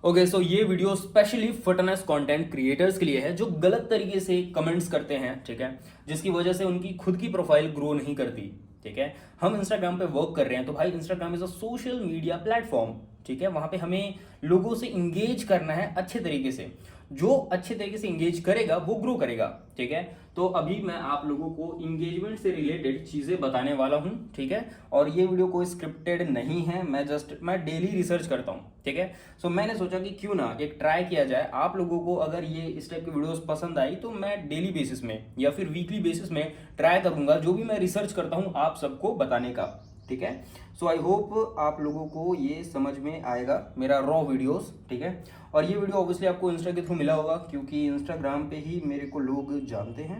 Okay so ये video specially fitness content creators के लिए है जो गलत तरीके से कमेंट्स करते हैं, ठीक है, जिसकी वजह से उनकी खुद की प्रोफाइल ग्रो नहीं करती। ठीक है, हम इंस्टाग्राम पे वर्क कर रहे हैं तो भाई Instagram is a social media platform. ठीक है, वहां पे हमें लोगों से इंगेज करना है अच्छे तरीके से। जो अच्छे तरीके से इंगेज करेगा वो ग्रो करेगा। ठीक है, तो अभी मैं आप लोगों को इंगेजमेंट से रिलेटेड चीजें बताने वाला हूं। ठीक है, और ये वीडियो कोई स्क्रिप्टेड नहीं है, मैं डेली रिसर्च करता हूं। ठीक है, सो मैंने सोचा कि क्यों ना एक ट्राई किया जाए। आप लोगों को अगर ये इस टाइप की वीडियोस पसंद आई तो मैं डेली बेसिस में या फिर वीकली बेसिस में ट्राई करूंगा जो भी मैं रिसर्च करता हूं आप सबको बताने का। ठीक है, सो आई होप आप लोगों को ये समझ में आएगा मेरा रॉ वीडियोस। ठीक है, और ये वीडियो ऑब्वियसली आपको इंस्टा के थ्रू मिला होगा क्योंकि इंस्टाग्राम पे ही मेरे को लोग जानते हैं।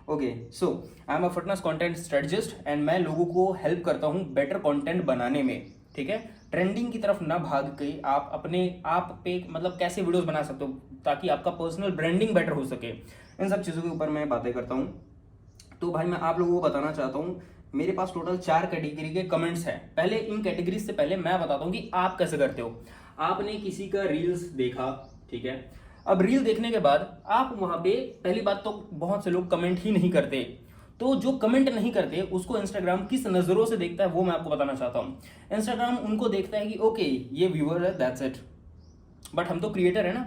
Okay, so I am a fitness content strategist and मैं लोगों को हेल्प करता हूँ बेटर कंटेंट बनाने में। ठीक है, ट्रेंडिंग की तरफ ना भाग के आप अपने आप पे मतलब कैसे वीडियोस बना सकते हो ताकि आपका पर्सनल ब्रांडिंग बेटर हो सके, इन सब चीज़ों के ऊपर मैं बातें करता हूँ। तो भाई मैं आप लोगों को बताना चाहता हूँ, मेरे पास टोटल 4 कैटेगरी के कमेंट्स हैं। पहले इन कैटेगरी से पहले मैं बताता हूँ कि आप कैसे करते हो। आपने किसी का रील्स देखा, ठीक है, अब रील देखने के बाद आप वहां पे पहली बात तो बहुत से लोग कमेंट ही नहीं करते। तो जो कमेंट नहीं करते उसको इंस्टाग्राम किस नजरों से देखता है वो मैं आपको बताना चाहता हूँ। इंस्टाग्राम उनको देखता है कि ओके ये व्यूअर है, दैट्स इट, बट हम तो क्रिएटर है ना,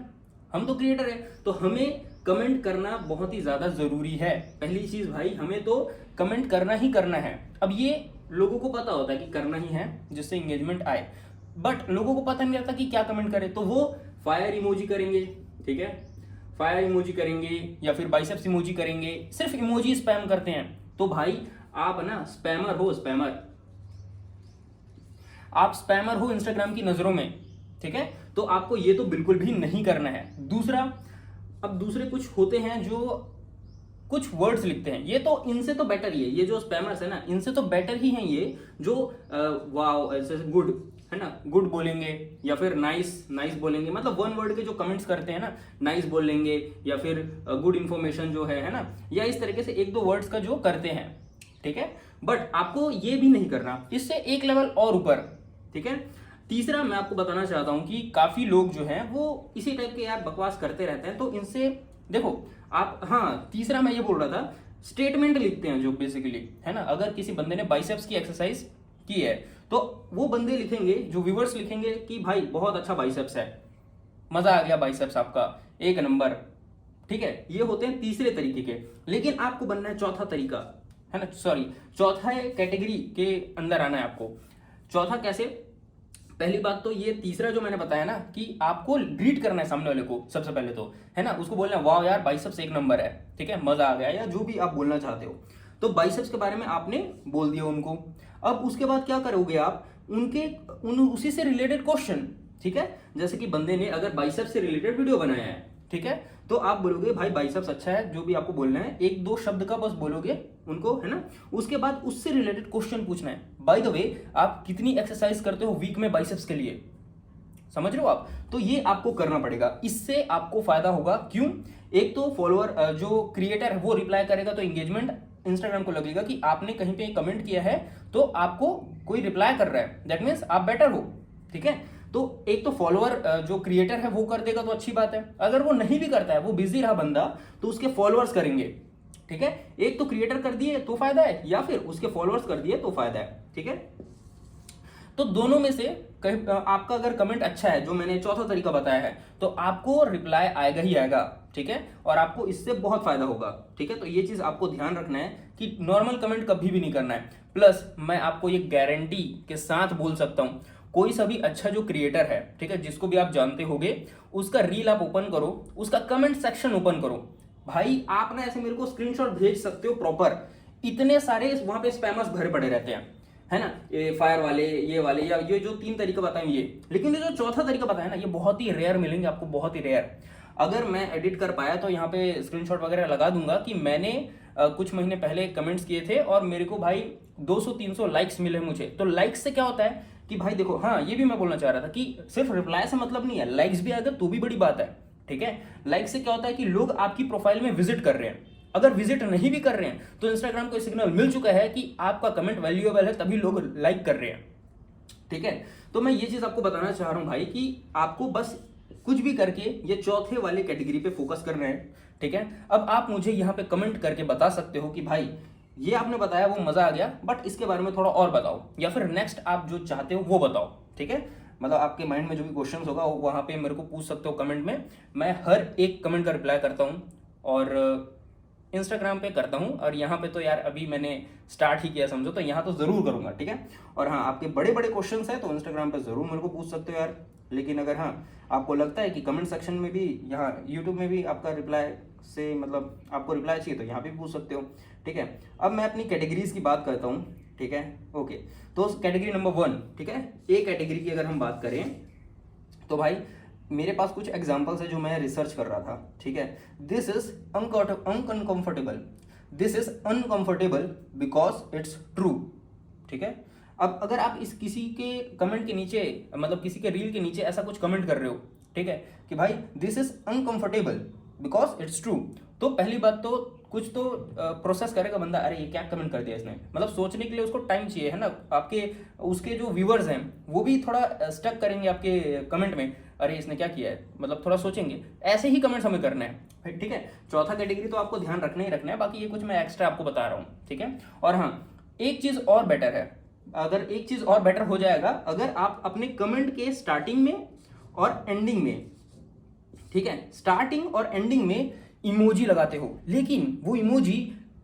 हम तो क्रिएटर है तो हमें कमेंट करना बहुत ही ज्यादा जरूरी है। पहली चीज भाई, हमें तो कमेंट करना ही करना है। अब ये लोगों को पता होता है कि करना ही है जिससे इंगेजमेंट आए, बट लोगों को पता नहीं रहता कि क्या कमेंट करें। तो वो फायर इमोजी करेंगे, ठीक है, फायर इमोजी करेंगे या फिर बाइसेप्स इमोजी करेंगे, सिर्फ इमोजी स्पैम करते हैं। तो भाई आप ना स्पैमर हो, आप स्पैमर हो इंस्टाग्राम की नजरों में। ठीक है, तो आपको ये तो बिल्कुल भी नहीं करना है। दूसरा, अब दूसरे कुछ होते हैं जो कुछ वर्ड्स लिखते हैं, ये तो इनसे तो बेटर ही है, ये जो स्पैमर्स है ना इनसे तो बेटर ही हैं ये जो वाओ ऐसे गुड है ना, गुड बोलेंगे या फिर नाइस बोलेंगे, मतलब वन वर्ड के जो कमेंट्स करते हैं ना, नाइस बोलेंगे या फिर गुड इंफॉर्मेशन जो है ना, या इस तरीके से एक दो वर्ड्स का जो करते हैं। ठीक है, बट आपको ये भी नहीं करना, इससे एक लेवल और ऊपर। ठीक है, तीसरा मैं आपको बताना चाहता हूं कि काफी लोग जो हैं वो इसी टाइप के यार बकवास करते रहते हैं, तो इनसे देखो आप। हाँ, तीसरा मैं ये बोल रहा था, स्टेटमेंट लिखते हैं जो बेसिकली है ना, अगर किसी बंदे ने बाइसेप्स की एक्सरसाइज की है तो वो बंदे लिखेंगे, जो व्यूअर्स लिखेंगे कि भाई बहुत अच्छा बाइसेप्स है, मजा आ गया बाइसेप्स आपका, एक नंबर। ठीक है, ये होते हैं तीसरे तरीके के। लेकिन आपको बनना है चौथा तरीका, है ना, सॉरी चौथा कैटेगरी के अंदर आना है आपको। चौथा कैसे? पहली बात तो ये तीसरा जो मैंने बताया ना कि आपको ग्रीट करना है सामने वाले को सबसे पहले तो, है ना, उसको बोलना है वाह यार बाइसेप्स एक नंबर है, ठीक है, मजा आ गया, या जो भी आप बोलना चाहते हो। तो बाइसेप्स के बारे में आपने बोल दिया उनको। अब उसके बाद क्या करोगे आप, उसी से रिलेटेड क्वेश्चन। ठीक है, जैसे कि बंदे ने अगर बाइसेप्स से रिलेटेड वीडियो बनाया है, ठीक है, तो आप बोलोगे भाई बाइसेप्स अच्छा है, जो भी आपको बोलना है एक दो शब्द का बस बोलोगे उनको, है ना। उसके बाद उससे रिलेटेड क्वेश्चन पूछना है, बाय द वे आप कितनी एक्सरसाइज करते हो वीक में बाइसेप्स के लिए, समझ रहे हो आप। तो ये आपको करना पड़ेगा, इससे आपको फायदा होगा। क्यों? एक तो फॉलोअर जो क्रिएटर है वो रिप्लाई करेगा तो इंगेजमेंट इंस्टाग्राम को लगेगा कि आपने कहीं पे कमेंट किया है तो आपको कोई रिप्लाई कर रहा है, दैट मीन्स आप बेटर हो। ठीक है, तो एक तो फॉलोअर जो क्रिएटर है वो कर देगा तो अच्छी बात है, अगर वो नहीं भी करता है, वो बिजी रहा बंदा, तो उसके फॉलोअर्स करेंगे। ठीक है, एक तो क्रिएटर कर दिए तो फायदा है, या फिर उसके फॉलोअर्स कर दिए तो फायदा है। ठीक है, तो दोनों में से आपका अगर कमेंट अच्छा है, जो मैंने चौथा तरीका बताया है, तो आपको रिप्लाई आएगा ही आएगा। ठीक है, और आपको इससे बहुत फायदा होगा। ठीक है, तो ये चीज आपको ध्यान रखना है कि नॉर्मल कमेंट कभी भी नहीं करना है। प्लस मैं आपको ये गारंटी के साथ बोल सकता हूं, कोई सा भी अच्छा जो क्रिएटर है, ठीक है, जिसको भी आप जानते होगे, उसका रील आप ओपन करो, उसका कमेंट सेक्शन ओपन करो, भाई आप ना ऐसे मेरे को स्क्रीनशॉट भेज सकते हो प्रॉपर, इतने सारे वहां पे स्पैमर्स भरे पड़े रहते हैं, है ना, ये फायर वाले, ये वाले, या ये जो 3 तरीका बताएं ये। लेकिन ये जो चौथा तरीका बताया ना, ये बहुत ही रेयर मिलेंगे आपको, बहुत ही रेयर। अगर मैं एडिट कर पाया तो यहाँ पे स्क्रीनशॉट वगैरह लगा दूंगा कि मैंने कुछ महीने पहले कमेंट्स किए थे और मेरे को भाई 200-300 लाइक्स मिले मुझे। तो लाइक्स से क्या होता है कि भाई देखो, हाँ ये भी मैं बोलना चाह रहा था कि सिर्फ रिप्लाई से मतलब नहीं है, लाइक्स भी अगर तो भी बड़ी बात है। ठीक है, लाइक से क्या होता है कि लोग आपकी प्रोफाइल में विजिट कर रहे हैं, अगर विजिट नहीं भी कर रहे हैं तो इंस्टाग्राम को सिग्नल मिल चुका है कि आपका कमेंट वैल्यूएबल है, तभी लोग लाइक कर रहे हैं। ठीक है, तो मैं ये चीज आपको बताना चाह रहा हूं भाई कि आपको बस कुछ भी करके ये चौथे वाले कैटेगरी पे फोकस कर रहे हैं, ठीक है। अब आप मुझे यहाँ पे कमेंट करके बता सकते हो कि भाई ये आपने बताया वो मजा आ गया, बट इसके बारे में थोड़ा और बताओ, या फिर नेक्स्ट आप जो चाहते हो वो बताओ, ठीक है। मतलब आपके माइंड में जो भी क्वेश्चन होगा वहाँ पे मेरे को पूछ सकते हो कमेंट में, मैं हर एक कमेंट का रिप्लाई करता हूँ, और इंस्टाग्राम पे करता हूँ, और यहाँ पे तो यार अभी मैंने स्टार्ट ही किया समझो, तो यहाँ तो ज़रूर करूँगा, ठीक है। और हाँ, आपके बड़े बड़े क्वेश्चन है तो इंस्टाग्राम पे ज़रूर मेरे को पूछ सकते हो यार, लेकिन अगर हाँ आपको लगता है कि कमेंट सेक्शन में भी, यहाँ यूट्यूब में भी आपका रिप्लाई से मतलब आपको रिप्लाई चाहिए तो यहाँ भी पूछ सकते हो, ठीक है। अब मैं अपनी कैटेगरीज की बात करता हूँ, ठीक है। ओके, तो कैटेगरी नंबर 1, ठीक है, ए कैटेगरी की अगर हम बात करें तो भाई मेरे पास कुछ एग्जाम्पल्स है जो मैं रिसर्च कर रहा था, ठीक है। This is uncomfortable, this is uncomfortable because it's true, ठीक है। अब अगर आप इस किसी के कमेंट के नीचे, मतलब किसी के रील के नीचे ऐसा कुछ कमेंट कर रहे हो, ठीक है, कि भाई this is uncomfortable because it's true, तो पहली बात तो कुछ तो प्रोसेस करेगा बंदा, अरे ये क्या कमेंट कर दिया इसने, मतलब सोचने के लिए उसको टाइम चाहिए, है ना। आपके उसके जो व्यूअर्स हैं वो भी थोड़ा स्टक करेंगे आपके कमेंट में, अरे इसने क्या किया है, मतलब थोड़ा सोचेंगे। ऐसे ही कमेंट्स हमें करना है, ठीक है। चौथा कैटेगरी तो आपको ध्यान रखना ही रखना है, बाकी ये कुछ मैं एक्स्ट्रा आपको बता रहा हूँ, ठीक है। और हाँ, एक चीज़ और बेटर है, अगर एक चीज़ और बेटर हो जाएगा अगर आप अपने कमेंट के स्टार्टिंग में और एंडिंग में, ठीक है, स्टार्टिंग और एंडिंग में इमोजी लगाते हो, लेकिन वो इमोजी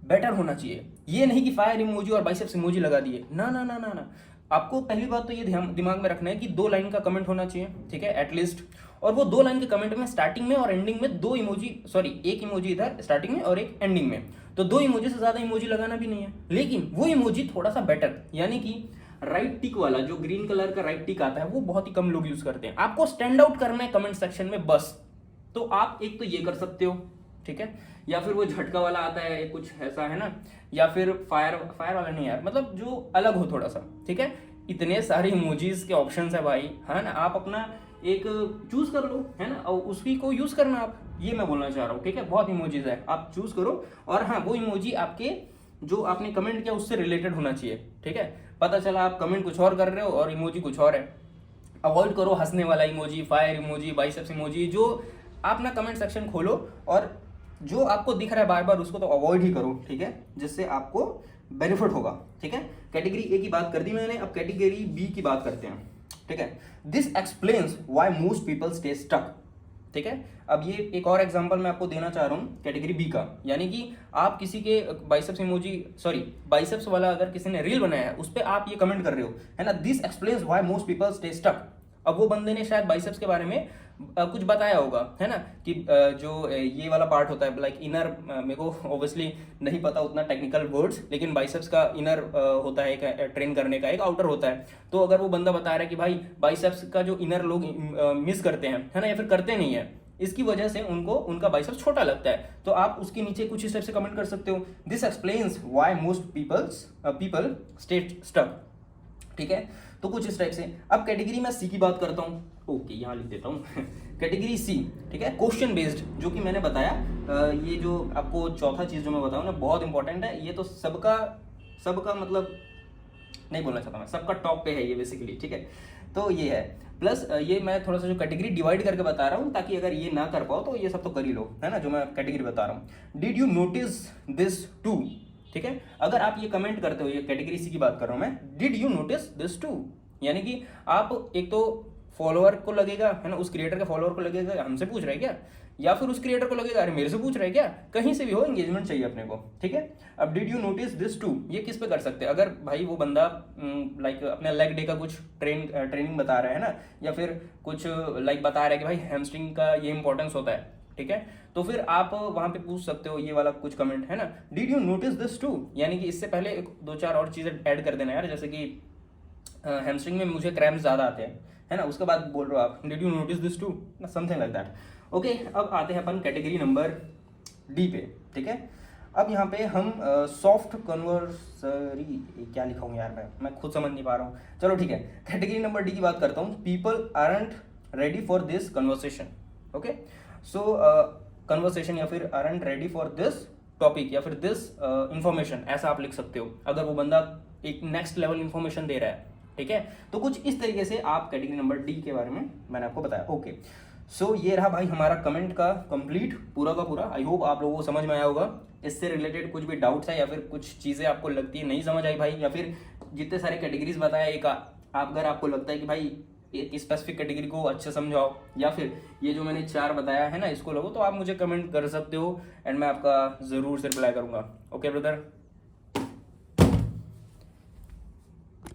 बेटर होना चाहिए। ये नहीं कि फायर इमोजी और बाइसेप्स इमोजी लगा दिए, ना ना ना ना ना। आपको पहली बात तो ये ध्यान दिमाग में रखना है कि 2 लाइन का कमेंट होना चाहिए, ठीक है, एटलीस्ट। और वो 2 लाइन के कमेंट में स्टार्टिंग में और एंडिंग में 2 इमोजी, सॉरी 1 इमोजी इधर स्टार्टिंग में और 1 एंडिंग में, तो 2 इमोजी से ज्यादा इमोजी लगाना भी नहीं है, लेकिन वो इमोजी थोड़ा सा बेटर, यानी कि राइट टिक वाला जो ग्रीन कलर का राइट टिक आता है वो बहुत ही कम लोग यूज करते हैं। आपको स्टैंड आउट करना है कमेंट सेक्शन में बस, तो आप एक तो ये कर सकते हो, ठीक है, या फिर वो झटका वाला आता है कुछ ऐसा, है ना, या फिर फायर वाला नहीं यार, मतलब जो अलग हो थोड़ा सा, ठीक है। इतने सारे इमोजीज के ऑप्शंस है भाई, है ना, आप अपना एक चूज कर लो, है ना, और उसी को यूज करना आप, ये मैं बोलना चाह रहा हूँ, ठीक है। बहुत इमोजीज है, आप चूज करो, और हाँ वो इमोजी आपके जो आपने कमेंट किया उससे रिलेटेड होना चाहिए, ठीक है। पता चला आप कमेंट कुछ और कर रहे हो और इमोजी कुछ और है, अवॉइड करो हंसने वाला emoji, fire emoji, biceps emoji. जो आप ना कमेंट सेक्शन खोलो और जो आपको दिख रहा है बार बार उसको तो अवॉइड ही करो, ठीक है, जिससे आपको बेनिफिट होगा, ठीक है। कैटेगरी ए की बात कर दी मैंने, अब कैटेगरी बी की बात करते हैं, ठीक है। This explains why most people stay stuck, ठीक है। अब ये एक और एग्जांपल मैं आपको देना चाह रहा हूँ कैटेगरी बी का, यानी कि आप किसी के बाइसेप्स इमोजी, सॉरी बाइसेप्स वाला अगर किसी ने रील बनाया है उस पर आप ये कमेंट कर रहे हो, है ना, this explains why most people stay stuck. अब वो बंदे ने शायद बाइसेप्स के बारे में कुछ बताया होगा, है ना, कि जो ये वाला पार्ट होता है लाइक इनर, मेरे को ऑब्वियसली नहीं पता उतना टेक्निकल वर्ड्स, लेकिन बाइसेप्स का इनर होता है एक ट्रेन करने का, एक आउटर होता है। तो अगर वो बंदा बता रहा है कि भाई बाइसेप्स का जो इनर लोग मिस करते हैं, है ना, या फिर करते नहीं है, इसकी वजह से उनको उनका बाइसेप्स छोटा लगता है, तो आप उसके नीचे कुछ इस टाइप से कमेंट कर सकते हो, this explains why most people stay stuck, ठीक है। तो कुछ इस टाइप से। अब कैटेगरी में सी की बात करता हूँ, ओके यहाँ लिख देता हूँ कैटेगरी सी, ठीक है, क्वेश्चन बेस्ड, जो कि मैंने बताया ये जो आपको चौथा चीज जो मैं बताऊँ ना बहुत इंपॉर्टेंट है, ये तो सबका मतलब नहीं बोलना चाहता मैं, सबका टॉप पे है ये बेसिकली, ठीक है। तो ये है, प्लस ये मैं थोड़ा सा जो कैटेगरी डिवाइड करके बता रहा हूँ ताकि अगर ये ना कर पाओ तो ये सब तो कर ही लो, है ना, जो मैं कैटेगरी बता रहा हूँ। Did you notice this too, ठीक है। अगर आप ये कमेंट करते हो, ये कैटेगरी सी की बात कर रहा हूं मैं, did you notice this too, यानी कि आप एक तो फॉलोअर को लगेगा, है ना, उस क्रिएटर के फॉलोअर को लगेगा हमसे पूछ रहा है क्या, या फिर उस क्रिएटर को लगेगा अरे मेरे से पूछ रहा है क्या, कहीं से भी हो एंगेजमेंट चाहिए अपने को, ठीक है। अब did you notice this too ये किस पे कर सकते हैं, अगर भाई वो बंदा लाइक अपने लेग डे का कुछ ट्रेनिंग बता रहा है ना, या फिर कुछ लाइक बता रहा है कि भाई हैमस्ट्रिंग का ये इंपॉर्टेंस होता है, ठीक है, तो फिर आप वहां पे पूछ सकते हो ये वाला कुछ कमेंट, है ना, did you notice this too, यानी कि इससे पहले 2-4 और चीजें ऐड कर देना यार, जैसे कि हैमस्ट्रिंग में मुझे क्रैम्प ज्यादा आते हैं, है ना, उसके बाद बोल रहे हो आप did you notice this too, something like that. Okay, अब आते हैं अपन कैटेगरी नंबर डी पे, ठीक है। अब यहाँ पे हम सॉफ्ट कन्वर्सरी, क्या लिखा हूँ यार मैं खुद समझ नहीं पा रहा हूँ, चलो ठीक है। कैटेगरी नंबर डी की बात करता हूँ, people aren't ready for this conversation, okay. So conversation या फिर aren't ready for this topic या फिर दिस इंफॉर्मेशन, ऐसा आप लिख सकते हो अगर वो बंदा एक नेक्स्ट लेवल इंफॉर्मेशन दे रहा है, ठीक है। तो कुछ इस तरीके से आप कैटेगरी नंबर डी के बारे में मैंने आपको बताया, ओके। सो ये रहा भाई हमारा कमेंट का कंप्लीट पूरा का पूरा। आई होप आप लोगों को समझ में आया होगा। इससे रिलेटेड कुछ भी डाउट्स है या फिर कुछ चीज़ें आपको लगती है नहीं समझ आई भाई, या फिर जितने सारे कैटेगरीज बताया एक अगर आपको लगता है कि भाई एक स्पेसिफिक कैटेगरी को अच्छे समझाओ, या फिर ये जो मैंने 4 बताया है ना इसको लगो, तो आप मुझे कमेंट कर सकते हो एंड मैं आपका ज़रूर से रिप्लाई करूँगा। Okay brother.